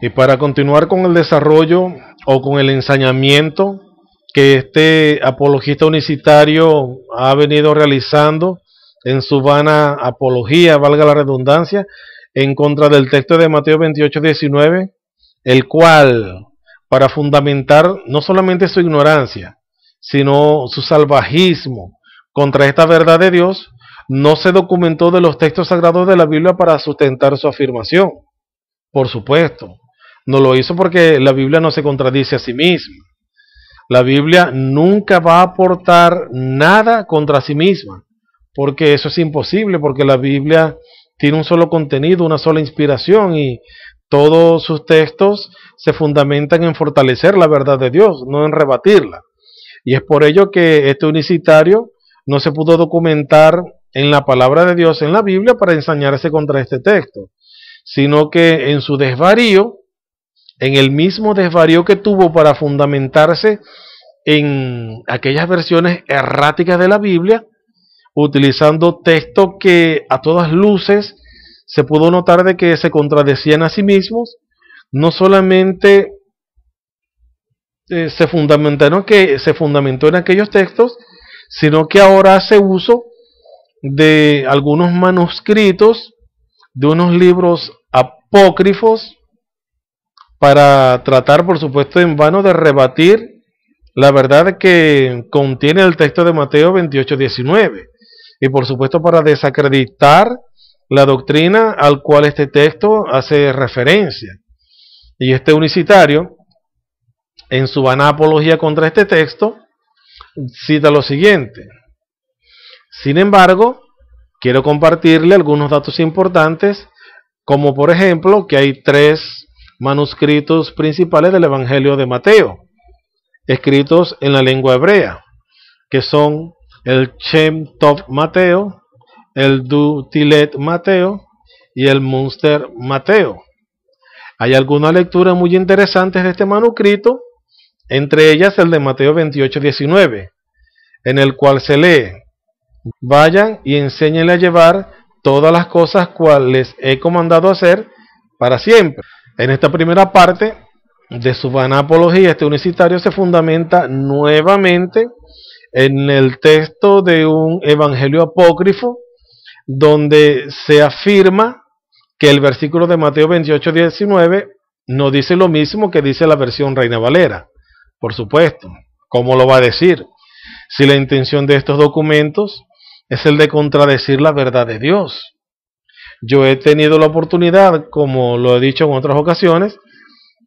Y para continuar con el desarrollo o con el ensañamiento que este apologista unicitario ha venido realizando en su vana apología, valga la redundancia, en contra del texto de Mateo 28:19, el cual, para fundamentar no solamente su ignorancia, sino su salvajismo contra esta verdad de Dios, no se documentó de los textos sagrados de la Biblia para sustentar su afirmación. Por supuesto, no lo hizo porque la Biblia no se contradice a sí misma. La Biblia nunca va a aportar nada contra sí misma, porque eso es imposible, porque la Biblia tiene un solo contenido, una sola inspiración, y todos sus textos se fundamentan en fortalecer la verdad de Dios, no en rebatirla. Y es por ello que este unicitario no se pudo documentar en la palabra de Dios, en la Biblia, para ensañarse contra este texto, sino que en su desvarío, en el mismo desvarío que tuvo para fundamentarse en aquellas versiones erráticas de la Biblia, utilizando textos que a todas luces se pudo notar de que se contradecían a sí mismos, no solamente se fundamentó en aquellos textos, sino que ahora hace uso de algunos manuscritos, de unos libros apócrifos, para tratar, por supuesto, en vano de rebatir la verdad que contiene el texto de Mateo 28:19, y por supuesto para desacreditar la doctrina al cual este texto hace referencia. Y este unicitario, en su vana apología contra este texto, cita lo siguiente: sin embargo, quiero compartirle algunos datos importantes, como por ejemplo que hay 3 manuscritos principales del Evangelio de Mateo, escritos en la lengua hebrea, que son el Shem Tov Mateo, el Du Tilet Mateo y el Munster Mateo. Hay algunas lecturas muy interesantes de este manuscrito, entre ellas el de Mateo 28:19, en el cual se lee: vayan y enséñenle a llevar todas las cosas cuales les he comandado hacer para siempre. En esta primera parte de su vana apología, este unicitario se fundamenta nuevamente en el texto de un evangelio apócrifo, donde se afirma que el versículo de Mateo 28:19 no dice lo mismo que dice la versión Reina Valera. Por supuesto, ¿cómo lo va a decir? Si la intención de estos documentos es el de contradecir la verdad de Dios. Yo he tenido la oportunidad, como lo he dicho en otras ocasiones,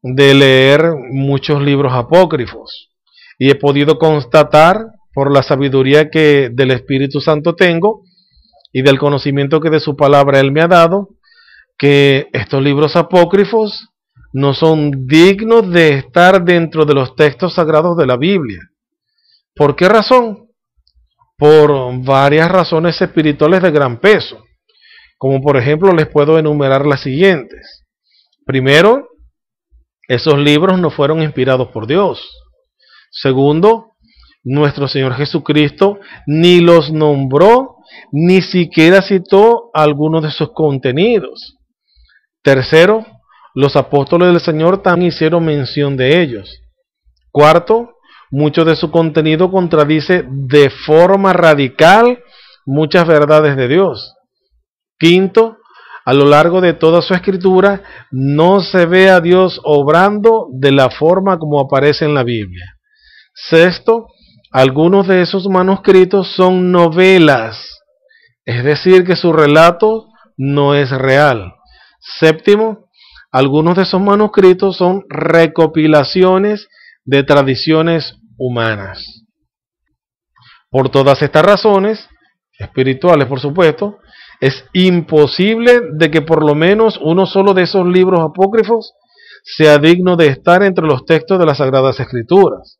de leer muchos libros apócrifos, y he podido constatar, por la sabiduría que del Espíritu Santo tengo y del conocimiento que de su palabra Él me ha dado, que estos libros apócrifos no son dignos de estar dentro de los textos sagrados de la Biblia. ¿Por qué razón? Por varias razones espirituales de gran peso, como por ejemplo les puedo enumerar las siguientes. Primero, esos libros no fueron inspirados por Dios. Segundo, nuestro Señor Jesucristo ni los nombró, ni siquiera citó algunos de sus contenidos. Tercero, los apóstoles del Señor también hicieron mención de ellos. Cuarto, mucho de su contenido contradice de forma radical muchas verdades de Dios. Quinto, a lo largo de toda su escritura no se ve a Dios obrando de la forma como aparece en la Biblia. Sexto, algunos de esos manuscritos son novelas, es decir, que su relato no es real. Séptimo, algunos de esos manuscritos son recopilaciones de tradiciones humanas. Por todas estas razones, espirituales por supuesto, es imposible de que por lo menos uno solo de esos libros apócrifos sea digno de estar entre los textos de las Sagradas Escrituras,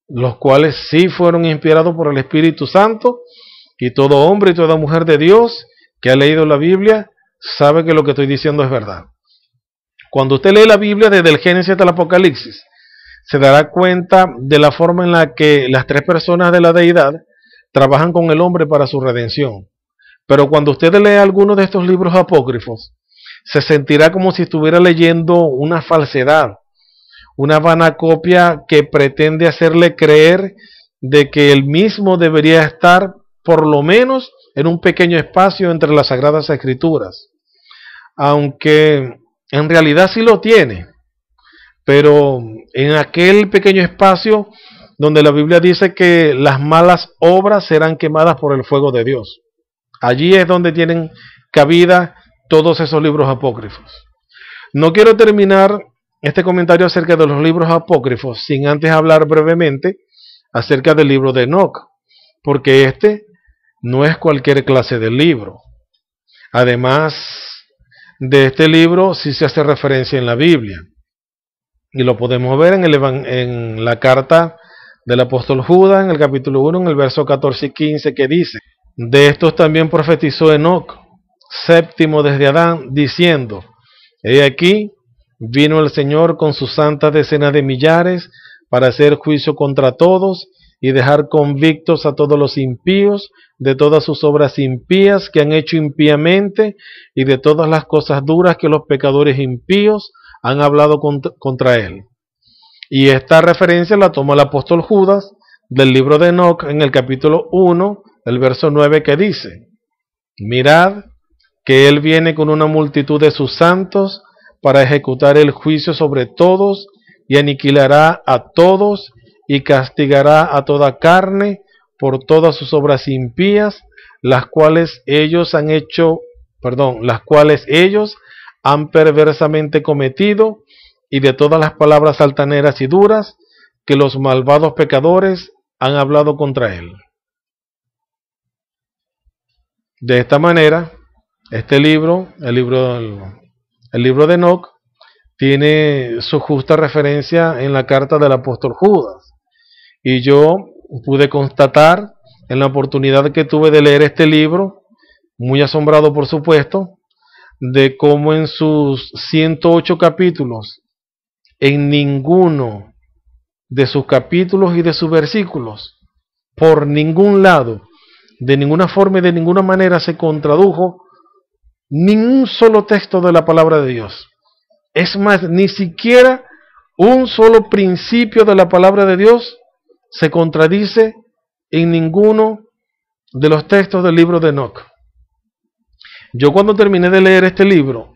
los cuales sí fueron inspirados por el Espíritu Santo, y todo hombre y toda mujer de Dios que ha leído la Biblia sabe que lo que estoy diciendo es verdad. Cuando usted lee la Biblia desde el Génesis hasta el Apocalipsis, se dará cuenta de la forma en la que las 3 personas de la deidad trabajan con el hombre para su redención. Pero cuando usted lee algunos de estos libros apócrifos, se sentirá como si estuviera leyendo una falsedad, una vana copia que pretende hacerle creer de que él mismo debería estar por lo menos en un pequeño espacio entre las Sagradas Escrituras, aunque en realidad sí lo tiene, pero en aquel pequeño espacio donde la Biblia dice que las malas obras serán quemadas por el fuego de Dios. Allí es donde tienen cabida todos esos libros apócrifos. No quiero terminar este comentario acerca de los libros apócrifos sin antes hablar brevemente acerca del libro de Enoc, porque este no es cualquier clase de libro. Además de este libro sí se hace referencia en la Biblia, y lo podemos ver en la carta del apóstol Judas, en el capítulo 1, en el verso 14 y 15, que dice: de estos también profetizó Enoc, séptimo desde Adán, diciendo: he aquí, vino el Señor con sus santas decenas de millares para hacer juicio contra todos y dejar convictos a todos los impíos de todas sus obras impías que han hecho impíamente y de todas las cosas duras que los pecadores impíos han hablado contra él. Y esta referencia la toma el apóstol Judas del libro de Enoc en el capítulo 1, el verso 9, que dice: mirad que él viene con una multitud de sus santos para ejecutar el juicio sobre todos y aniquilará a todos y castigará a toda carne por todas sus obras impías, las cuales ellos han perversamente cometido, y de todas las palabras altaneras y duras que los malvados pecadores han hablado contra él. De esta manera, este libro, el libro de Enoc, tiene su justa referencia en la carta del apóstol Judas. Y yo pude constatar en la oportunidad que tuve de leer este libro, muy asombrado por supuesto, de cómo en sus 108 capítulos, en ninguno de sus capítulos y de sus versículos, por ningún lado, de ninguna forma y de ninguna manera se contradujo ningún solo texto de la palabra de Dios. Es más, ni siquiera un solo principio de la palabra de Dios se contradice en ninguno de los textos del libro de Enoc. Yo cuando terminé de leer este libro,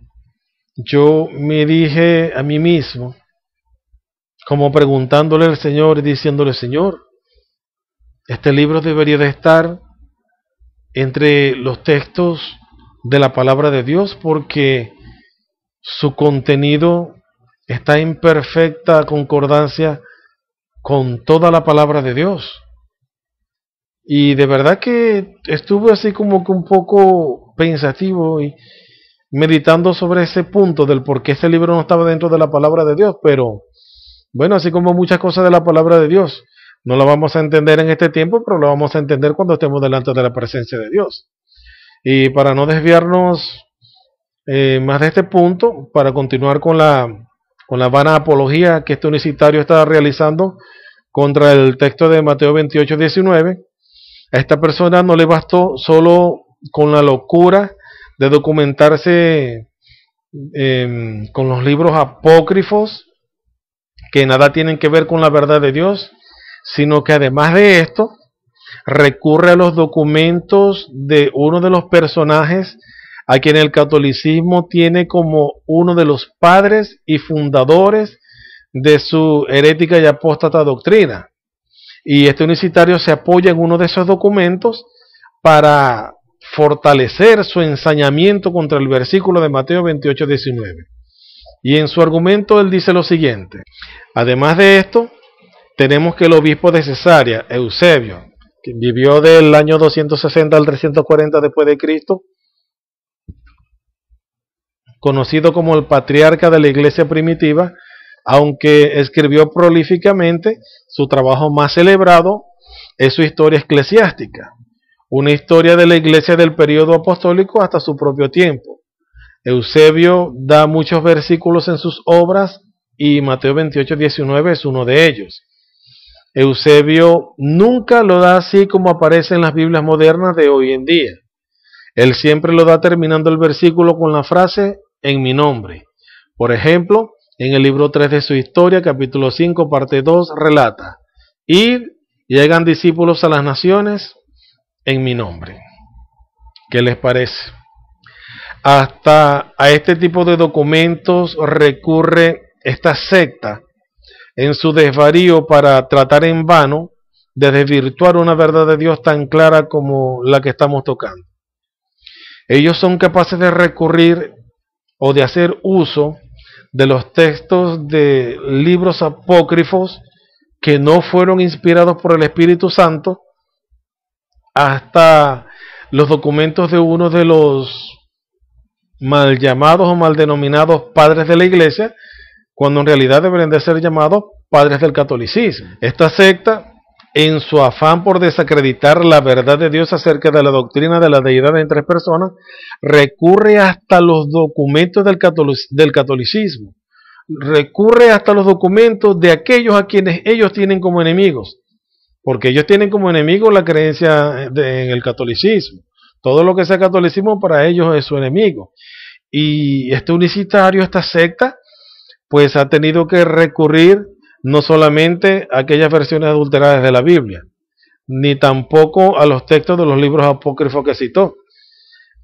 yo me dije a mí mismo, como preguntándole al Señor y diciéndole: Señor, este libro debería de estar entre los textos de la palabra de Dios, porque su contenido está en perfecta concordancia con toda la palabra de Dios. Y de verdad que estuve así como que un poco pensativo y meditando sobre ese punto del por qué este libro no estaba dentro de la palabra de Dios. Pero bueno, así como muchas cosas de la palabra de Dios, no la vamos a entender en este tiempo, pero la vamos a entender cuando estemos delante de la presencia de Dios. Y para no desviarnos más de este punto, para continuar con la vana apología que este unicitario está realizando contra el texto de Mateo 28:19, a esta persona no le bastó solo con la locura de documentarse con los libros apócrifos que nada tienen que ver con la verdad de Dios, sino que además de esto recurre a los documentos de uno de los personajes a quien el catolicismo tiene como uno de los padres y fundadores de su herética y apóstata doctrina. Y este unicitario se apoya en uno de esos documentos para fortalecer su ensañamiento contra el versículo de Mateo 28:19. Y en su argumento él dice lo siguiente: además de esto, tenemos que el obispo de Cesarea, Eusebio, que vivió del año 260 al 340 después de Cristo, conocido como el patriarca de la iglesia primitiva, aunque escribió prolíficamente, su trabajo más celebrado es su historia eclesiástica, una historia de la iglesia del periodo apostólico hasta su propio tiempo. Eusebio da muchos versículos en sus obras y Mateo 28:19 es uno de ellos. Eusebio nunca lo da así como aparece en las Biblias modernas de hoy en día. Él siempre lo da terminando el versículo con la frase en mi nombre. Por ejemplo, en el libro 3 de su historia, capítulo 5, parte 2, relata: id y hagan discípulos a las naciones en mi nombre. ¿Qué les parece? Hasta a este tipo de documentos recurre esta secta en su desvarío para tratar en vano de desvirtuar una verdad de Dios tan clara como la que estamos tocando. Ellos son capaces de recurrir o de hacer uso de los textos de libros apócrifos que no fueron inspirados por el Espíritu Santo, hasta los documentos de uno de los mal llamados o mal denominados padres de la iglesia, cuando en realidad deberían de ser llamados padres del catolicismo. Esta secta, en su afán por desacreditar la verdad de Dios acerca de la doctrina de la deidad en tres personas, recurre hasta los documentos del catolicismo, recurre hasta los documentos de aquellos a quienes ellos tienen como enemigos, porque ellos tienen como enemigo la creencia en el catolicismo. Todo lo que sea catolicismo para ellos es su enemigo. Y este unicitario, esta secta, pues ha tenido que recurrir no solamente a aquellas versiones adulteradas de la Biblia, ni tampoco a los textos de los libros apócrifos que citó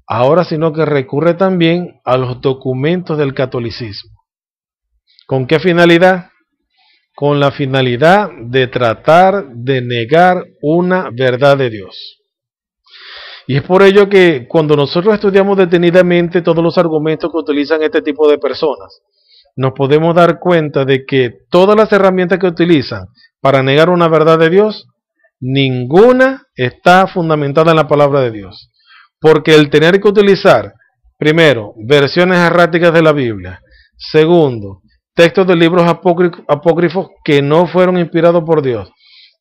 ahora, sino que recurre también a los documentos del catolicismo. ¿Con qué finalidad? Con la finalidad de tratar de negar una verdad de Dios. Y es por ello que cuando nosotros estudiamos detenidamente todos los argumentos que utilizan este tipo de personas, nos podemos dar cuenta de que todas las herramientas que utilizan para negar una verdad de Dios, ninguna está fundamentada en la palabra de Dios. Porque el tener que utilizar, primero, versiones erráticas de la Biblia, segundo, textos de libros apócrifos que no fueron inspirados por Dios,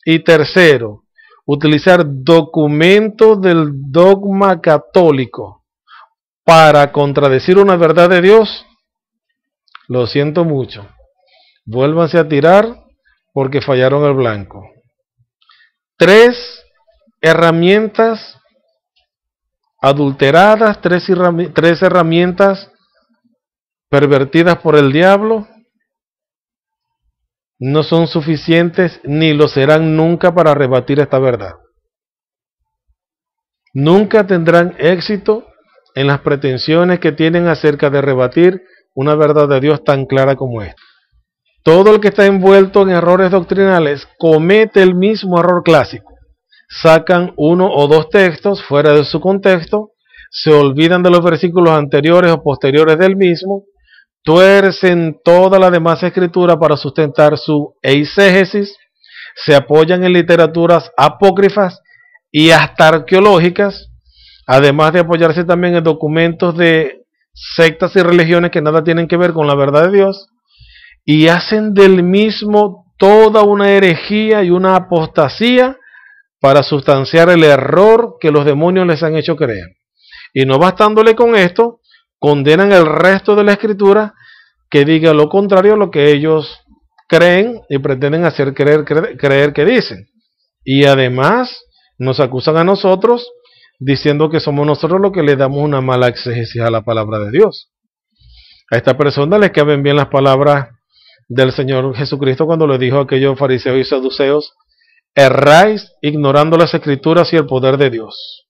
y tercero, utilizar documentos del dogma católico para contradecir una verdad de Dios, lo siento mucho, vuélvanse a tirar porque fallaron el blanco. Tres herramientas adulteradas, tres herramientas pervertidas por el diablo, no son suficientes ni lo serán nunca para rebatir esta verdad. Nunca tendrán éxito en las pretensiones que tienen acerca de rebatir una verdad de Dios tan clara como esta. Todo el que está envuelto en errores doctrinales comete el mismo error clásico. Sacan uno o dos textos fuera de su contexto, se olvidan de los versículos anteriores o posteriores del mismo, tuercen toda la demás escritura para sustentar su eisegesis, se apoyan en literaturas apócrifas y hasta arqueológicas, además de apoyarse también en documentos de sectas y religiones que nada tienen que ver con la verdad de Dios, y hacen del mismo toda una herejía y una apostasía para sustanciar el error que los demonios les han hecho creer. Y no bastándole con esto, condenan el resto de la escritura que diga lo contrario a lo que ellos creen y pretenden hacer creer que dicen. Y además nos acusan a nosotros diciendo que somos nosotros los que le damos una mala exégesis a la palabra de Dios. A esta persona les caben bien las palabras del Señor Jesucristo cuando le dijo a aquellos fariseos y saduceos: erráis ignorando las escrituras y el poder de Dios,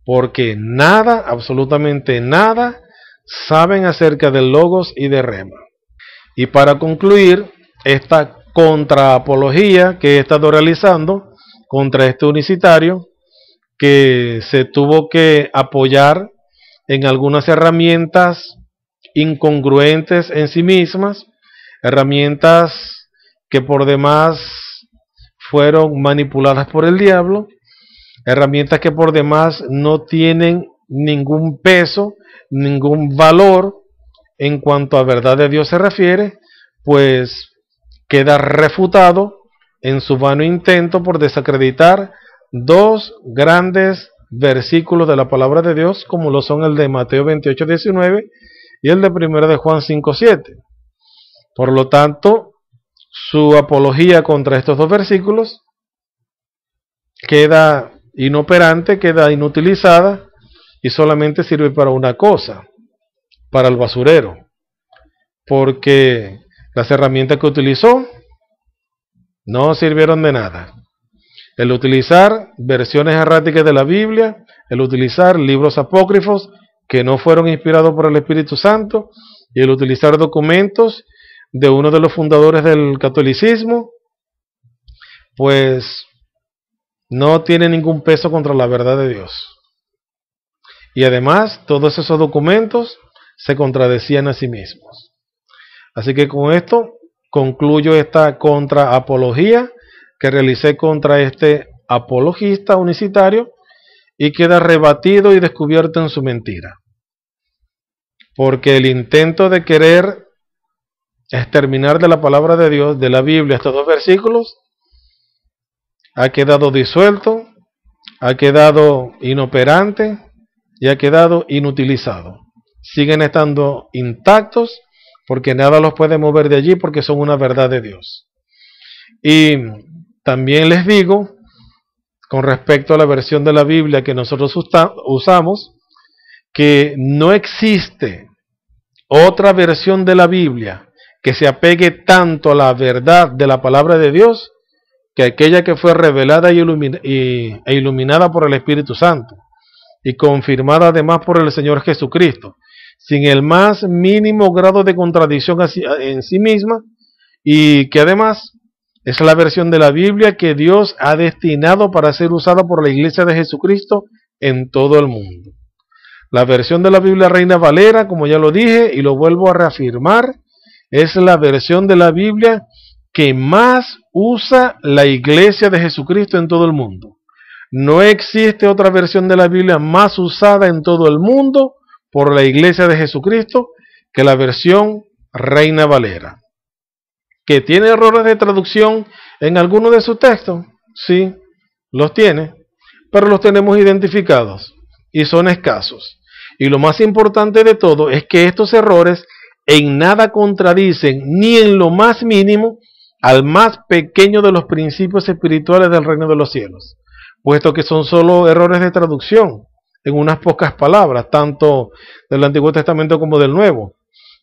porque nada, absolutamente nada, saben acerca del logos y de rema. Y para concluir esta contraapología que he estado realizando contra este unicitario, que se tuvo que apoyar en algunas herramientas incongruentes en sí mismas, herramientas que por demás fueron manipuladas por el diablo, herramientas que por demás no tienen ningún peso, ningún valor en cuanto a verdad de Dios se refiere, pues queda refutado en su vano intento por desacreditar dos grandes versículos de la palabra de Dios, como lo son el de Mateo 28:19 y el de 1 de Juan 5:7. Por lo tanto, su apología contra estos dos versículos queda inoperante, queda inutilizada y solamente sirve para una cosa: para el basurero, porque las herramientas que utilizó no sirvieron de nada. El utilizar versiones erráticas de la Biblia, el utilizar libros apócrifos que no fueron inspirados por el Espíritu Santo, y el utilizar documentos de uno de los fundadores del catolicismo, pues no tiene ningún peso contra la verdad de Dios. Y además, todos esos documentos se contradecían a sí mismos. Así que con esto concluyo esta contraapología que realicé contra este apologista unicitario, y queda rebatido y descubierto en su mentira. Porque el intento de querer exterminar de la palabra de Dios, de la Biblia, estos dos versículos, ha quedado disuelto, ha quedado inoperante y ha quedado inutilizado. Siguen estando intactos porque nada los puede mover de allí, porque son una verdad de Dios. Y también les digo, con respecto a la versión de la Biblia que nosotros usamos, que no existe otra versión de la Biblia que se apegue tanto a la verdad de la palabra de Dios que aquella que fue revelada e iluminada por el Espíritu Santo y confirmada además por el Señor Jesucristo, sin el más mínimo grado de contradicción en sí misma, y que además es la versión de la Biblia que Dios ha destinado para ser usada por la Iglesia de Jesucristo en todo el mundo. La versión de la Biblia Reina Valera, como ya lo dije y lo vuelvo a reafirmar, es la versión de la Biblia que más usa la Iglesia de Jesucristo en todo el mundo. No existe otra versión de la Biblia más usada en todo el mundo por la Iglesia de Jesucristo que la versión Reina Valera. ¿Que tiene errores de traducción en alguno de sus textos? Sí, los tiene, pero los tenemos identificados y son escasos. Y lo más importante de todo es que estos errores en nada contradicen, ni en lo más mínimo, al más pequeño de los principios espirituales del reino de los cielos, puesto que son solo errores de traducción en unas pocas palabras, tanto del Antiguo Testamento como del Nuevo,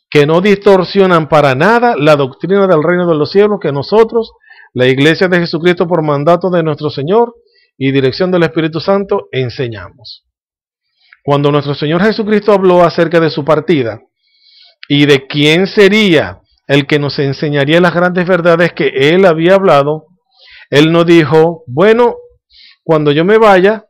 que no distorsionan para nada la doctrina del reino de los cielos que nosotros, la Iglesia de Jesucristo, por mandato de nuestro Señor y dirección del Espíritu Santo, enseñamos. Cuando nuestro Señor Jesucristo habló acerca de su partida y de quién sería el que nos enseñaría las grandes verdades que Él había hablado, Él no dijo, bueno, cuando yo me vaya,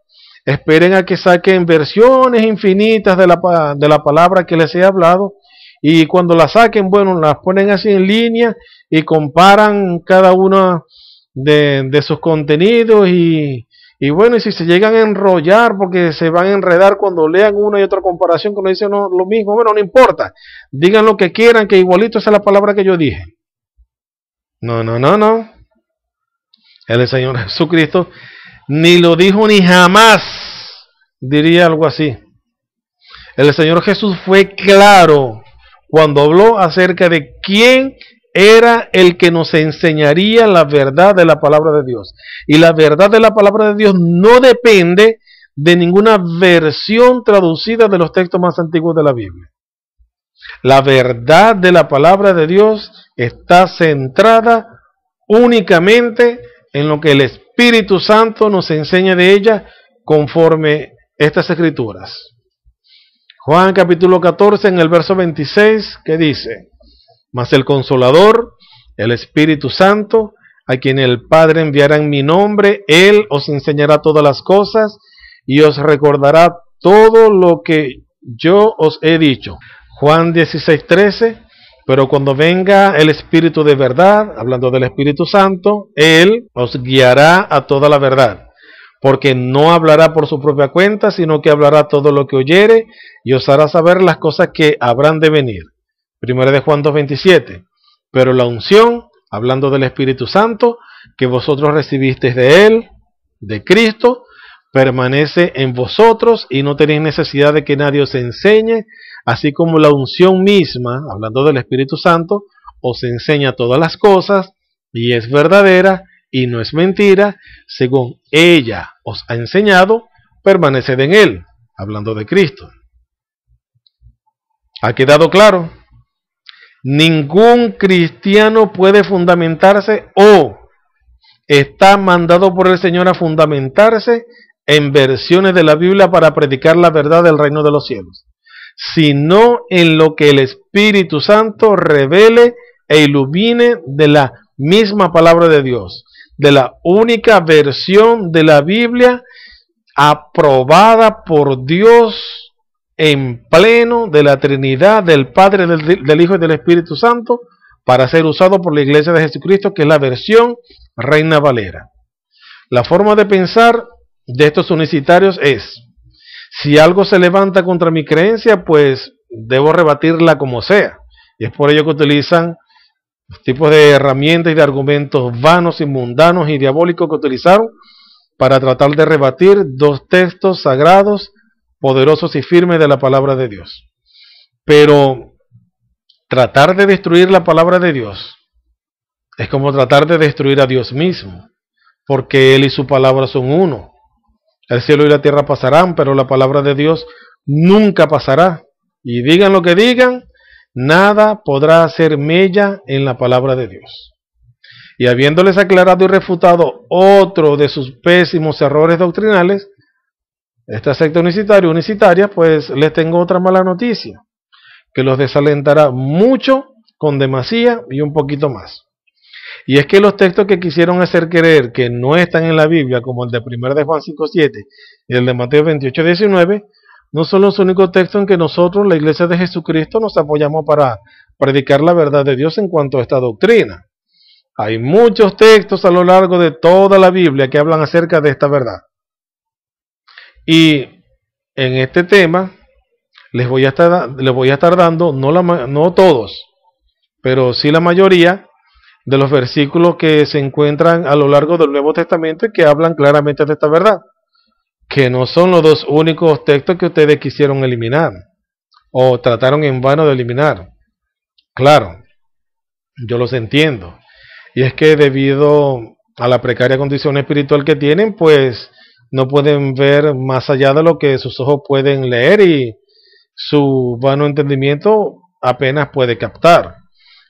esperen a que saquen versiones infinitas de la palabra que les he hablado, y cuando la saquen, bueno, las ponen así en línea y comparan cada uno de sus contenidos y bueno, y si se llegan a enrollar porque se van a enredar cuando lean una y otra comparación que no dicen lo mismo, bueno, no importa, digan lo que quieran, que igualito esa es la palabra que yo dije. No. El Señor Jesucristo ni lo dijo ni jamás diría algo así. El Señor Jesús fue claro cuando habló acerca de quién era el que nos enseñaría la verdad de la palabra de Dios. Y la verdad de la palabra de Dios no depende de ninguna versión traducida de los textos más antiguos de la Biblia. La verdad de la palabra de Dios está centrada únicamente en lo que el Espíritu Santo nos enseña de ella conforme estas escrituras. Juan capítulo 14 en el verso 26, que dice: mas el Consolador, el Espíritu Santo, a quien el Padre enviará en mi nombre, Él os enseñará todas las cosas y os recordará todo lo que yo os he dicho. Juan 16:13, pero cuando venga el Espíritu de verdad, hablando del Espíritu Santo, Él os guiará a toda la verdad, porque no hablará por su propia cuenta, sino que hablará todo lo que oyere y os hará saber las cosas que habrán de venir. Primera de Juan 2:27, pero la unción, hablando del Espíritu Santo, que vosotros recibisteis de Él, de Cristo, permanece en vosotros y no tenéis necesidad de que nadie os enseñe, así como la unción misma, hablando del Espíritu Santo, os enseña todas las cosas y es verdadera y no es mentira, según ella os ha enseñado, permaneced en Él, hablando de Cristo. ¿Ha quedado claro? Ningún cristiano puede fundamentarse o está mandado por el Señor a fundamentarse en versiones de la Biblia para predicar la verdad del reino de los cielos, sino en lo que el Espíritu Santo revele e ilumine de la misma palabra de Dios, de la única versión de la Biblia aprobada por Dios en pleno, de la Trinidad, del Padre, del Hijo y del Espíritu Santo, para ser usado por la Iglesia de Jesucristo, que es la versión Reina Valera. La forma de pensar de estos unicitarios es: si algo se levanta contra mi creencia, pues debo rebatirla como sea. Y es por ello que utilizan los tipos de herramientas y de argumentos vanos y mundanos y diabólicos que utilizaron para tratar de rebatir dos textos sagrados, poderosos y firmes de la palabra de Dios. Pero tratar de destruir la palabra de Dios es como tratar de destruir a Dios mismo, porque Él y su palabra son uno. El cielo y la tierra pasarán, pero la palabra de Dios nunca pasará. Y digan lo que digan, nada podrá hacer mella en la palabra de Dios. Y habiéndoles aclarado y refutado otro de sus pésimos errores doctrinales, esta secta unicitaria, pues les tengo otra mala noticia, que los desalentará mucho, con demasía y un poquito más. Y es que los textos que quisieron hacer creer que no están en la Biblia, como el de 1 de Juan 5:7 y el de Mateo 28:19, no son los únicos textos en que nosotros, la Iglesia de Jesucristo, nos apoyamos para predicar la verdad de Dios en cuanto a esta doctrina. Hay muchos textos a lo largo de toda la Biblia que hablan acerca de esta verdad. Y en este tema les voy a estar dando, no todos, pero sí la mayoría de los versículos que se encuentran a lo largo del Nuevo Testamento y que hablan claramente de esta verdad, que no son los dos únicos textos que ustedes quisieron eliminar o trataron en vano de eliminar. Claro, yo los entiendo, y es que debido a la precaria condición espiritual que tienen, pues no pueden ver más allá de lo que sus ojos pueden leer y su vano entendimiento apenas puede captar.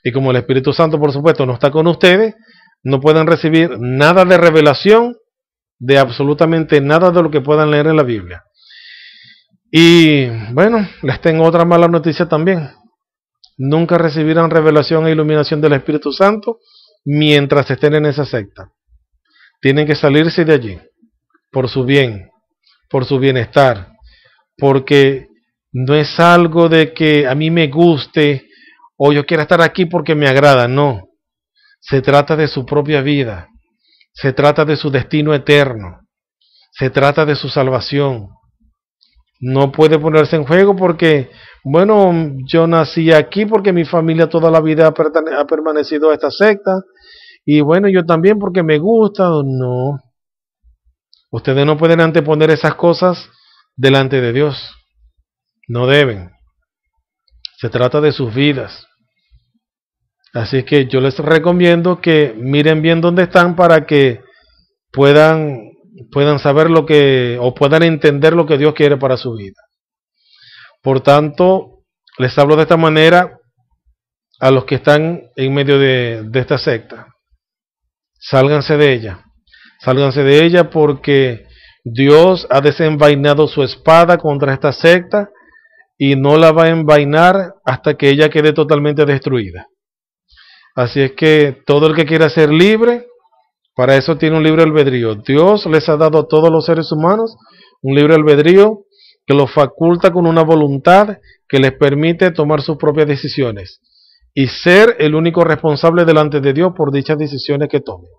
Y como el Espíritu Santo, por supuesto, no está con ustedes, no pueden recibir nada de revelación de absolutamente nada de lo que puedan leer en la Biblia. Y bueno, les tengo otra mala noticia también. Nunca recibirán revelación e iluminación del Espíritu Santo mientras estén en esa secta. Tienen que salirse de allí, por su bien, por su bienestar, porque no es algo de que a mí me guste o yo quiera estar aquí porque me agrada, no. Se trata de su propia vida, se trata de su destino eterno, se trata de su salvación. No puede ponerse en juego porque, bueno, yo nací aquí porque mi familia toda la vida ha permanecido a esta secta, y bueno, yo también porque me gusta. No, ustedes no pueden anteponer esas cosas delante de Dios, no deben. Se trata de sus vidas. Así que yo les recomiendo que miren bien dónde están para que puedan saber lo que, o puedan entender lo que Dios quiere para su vida. Por tanto, les hablo de esta manera a los que están en medio de esta secta. Sálganse de ella. Sálganse de ella porque Dios ha desenvainado su espada contra esta secta y no la va a envainar hasta que ella quede totalmente destruida. Así es que todo el que quiera ser libre, para eso tiene un libre albedrío. Dios les ha dado a todos los seres humanos un libre albedrío que los faculta con una voluntad que les permite tomar sus propias decisiones y ser el único responsable delante de Dios por dichas decisiones que tomen.